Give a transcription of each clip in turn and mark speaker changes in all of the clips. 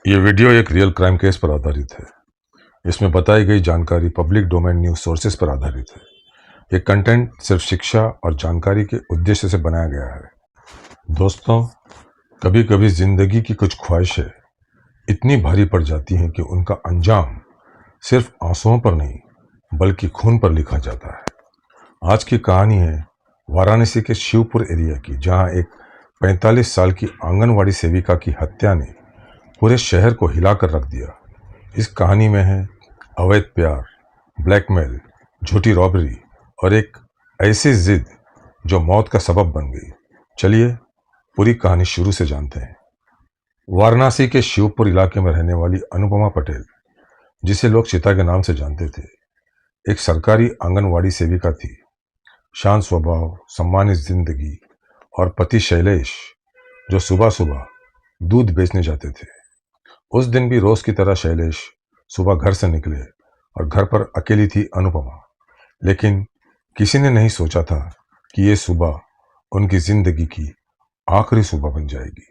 Speaker 1: ये वीडियो एक real crime case पर आधारित है। इसमें बताई गई जानकारी पब्लिक डोमेन न्यूज़ सोर्सेस पर आधारित है। ये कंटेंट सिर्फ शिक्षा और जानकारी के उद्देश्य से बनाया गया है। दोस्तों, कभी कभी जिंदगी की कुछ ख्वाहिशें इतनी भारी पड़ जाती हैं कि उनका अंजाम सिर्फ आंसुओं पर नहीं बल्कि खून पर लिखा जाता है। आज की कहानी है वाराणसी के शिवपुर एरिया की, जहां एक 45 साल की आंगनवाड़ी सेविका की हत्या ने पूरे शहर को हिलाकर रख दिया। इस कहानी में है अवैध प्यार, ब्लैकमेल, झूठी रॉबरी और एक ऐसी जिद जो मौत का सबब बन गई। चलिए पूरी कहानी शुरू से जानते हैं। वाराणसी के शिवपुर इलाके में रहने वाली अनुपमा पटेल, जिसे लोग चिता के नाम से जानते थे, एक सरकारी आंगनवाड़ी सेविका थी। शांत स्वभाव, सम्मानित जिंदगी और पति शैलेश जो सुबह सुबह दूध बेचने जाते थे। उस दिन भी रोज की तरह शैलेश सुबह घर से निकले और घर पर अकेली थी अनुपमा। लेकिन किसी ने नहीं सोचा था कि ये सुबह उनकी जिंदगी की आखिरी सुबह बन जाएगी।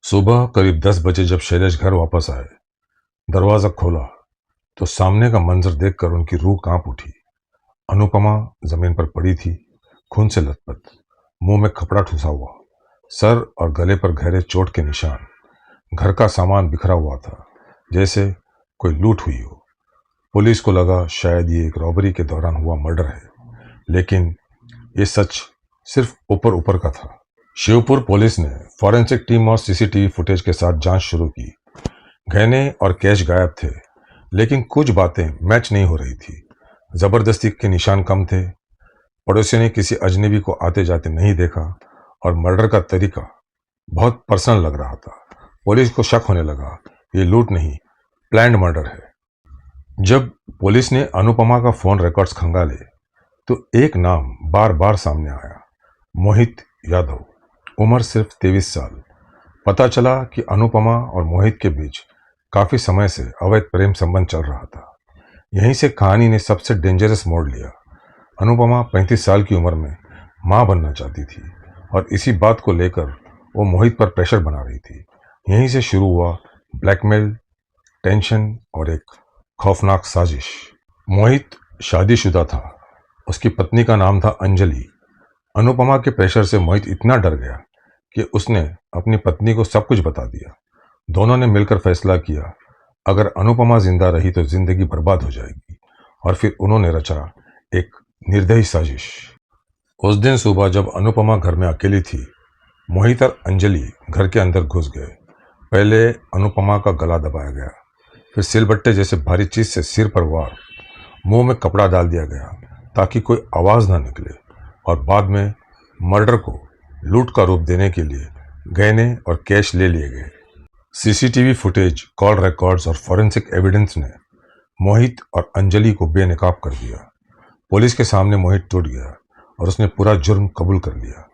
Speaker 1: सुबह करीब 10 बजे जब शैलेश घर वापस आए, दरवाजा खोला तो सामने का मंजर देखकर उनकी रूह कांप उठी। अनुपमा जमीन पर पड़ी थी, खून से लथपथ, मुंह में कपड़ा ठुसा हुआ, सर और गले पर गहरे चोट के निशान। घर का सामान बिखरा हुआ था, जैसे कोई लूट हुई हो। पुलिस को लगा शायद ये एक रॉबरी के दौरान हुआ मर्डर है, लेकिन ये सच सिर्फ ऊपर ऊपर का था। शिवपुर पुलिस ने फॉरेंसिक टीम और सीसीटीवी फुटेज के साथ जांच शुरू की। गहने और कैश गायब थे, लेकिन कुछ बातें मैच नहीं हो रही थी। जबरदस्ती के निशान कम थे, पड़ोसी ने किसी अजनबी को आते जाते नहीं देखा और मर्डर का तरीका बहुत पर्सनल लग रहा था। पुलिस को शक होने लगा, ये लूट नहीं, प्लान्ड मर्डर है। जब पुलिस ने अनुपमा का फोन रिकॉर्ड्स खंगाले तो एक नाम बार बार सामने आया, मोहित यादव, उम्र सिर्फ 23 साल। पता चला कि अनुपमा और मोहित के बीच काफी समय से अवैध प्रेम संबंध चल रहा था। यहीं से कहानी ने सबसे डेंजरस मोड़ लिया। अनुपमा 35 साल की उम्र में मां बनना चाहती थी और इसी बात को लेकर वो मोहित पर प्रेशर बना रही थी। यहीं से शुरू हुआ ब्लैकमेल, टेंशन और एक खौफनाक साजिश। मोहित शादीशुदा था, उसकी पत्नी का नाम था अंजलि। अनुपमा के प्रेशर से मोहित इतना डर गया कि उसने अपनी पत्नी को सब कुछ बता दिया। दोनों ने मिलकर फैसला किया, अगर अनुपमा जिंदा रही तो जिंदगी बर्बाद हो जाएगी, और फिर उन्होंने रचा एक निर्दयी साजिश। उस दिन सुबह जब अनुपमा घर में अकेली थी, मोहित और अंजलि घर के अंदर घुस गए। पहले अनुपमा का गला दबाया गया, फिर सिलबट्टे जैसे भारी चीज से सिर पर वार, मुंह में कपड़ा डाल दिया गया ताकि कोई आवाज ना निकले, और बाद में मर्डर को लूट का रूप देने के लिए गहने और कैश ले लिए गए। सीसीटीवी फुटेज, कॉल रिकॉर्ड्स और फॉरेंसिक एविडेंस ने मोहित और अंजलि को बेनकाब कर दिया। पुलिस के सामने मोहित टूट गया और उसने पूरा जुर्म कबूल कर लिया।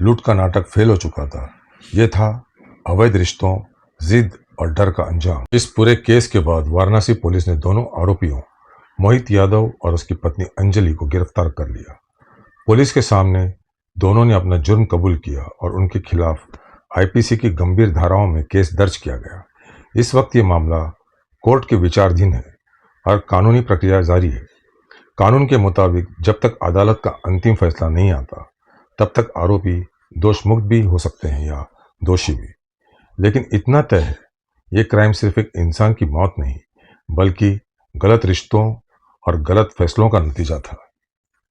Speaker 1: लूट का नाटक फेल हो चुका था। यह था अवैध रिश्तों, जिद और डर का अंजाम। इस पूरे केस के बाद वाराणसी पुलिस ने दोनों आरोपियों मोहित यादव और उसकी पत्नी अंजलि को गिरफ्तार कर लिया। पुलिस के सामने दोनों ने अपना जुर्म कबूल किया और उनके खिलाफ आईपीसी की गंभीर धाराओं में केस दर्ज किया गया। इस वक्त ये मामला कोर्ट के विचाराधीन है और कानूनी प्रक्रिया जारी है। कानून के मुताबिक जब तक अदालत का अंतिम फैसला नहीं आता, तब तक आरोपी दोषमुक्त भी हो सकते हैं या दोषी भी। लेकिन इतना तय है, ये क्राइम सिर्फ एक इंसान की मौत नहीं बल्कि गलत रिश्तों और गलत फैसलों का नतीजा था।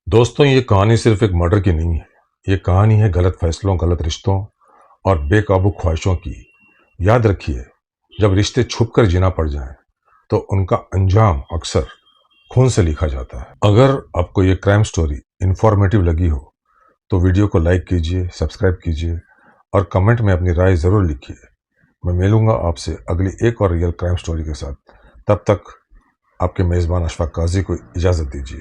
Speaker 1: दोस्तों, ये कहानी सिर्फ एक मर्डर की नहीं है, ये कहानी है गलत फैसलों, गलत रिश्तों और बेकाबू ख्वाहिशों की। याद रखिए, जब रिश्ते छुपकर जीना पड़ जाए तो उनका अंजाम अक्सर खून से लिखा जाता है। अगर आपको ये क्राइम स्टोरी इंफॉर्मेटिव लगी हो तो वीडियो को लाइक कीजिए, सब्सक्राइब कीजिए और कमेंट में अपनी राय जरूर लिखिए। मैं मिलूंगा आपसे अगली एक और रियल क्राइम स्टोरी के साथ। तब तक आपके मेज़बान अशफाक काजी को इजाज़त दीजिए।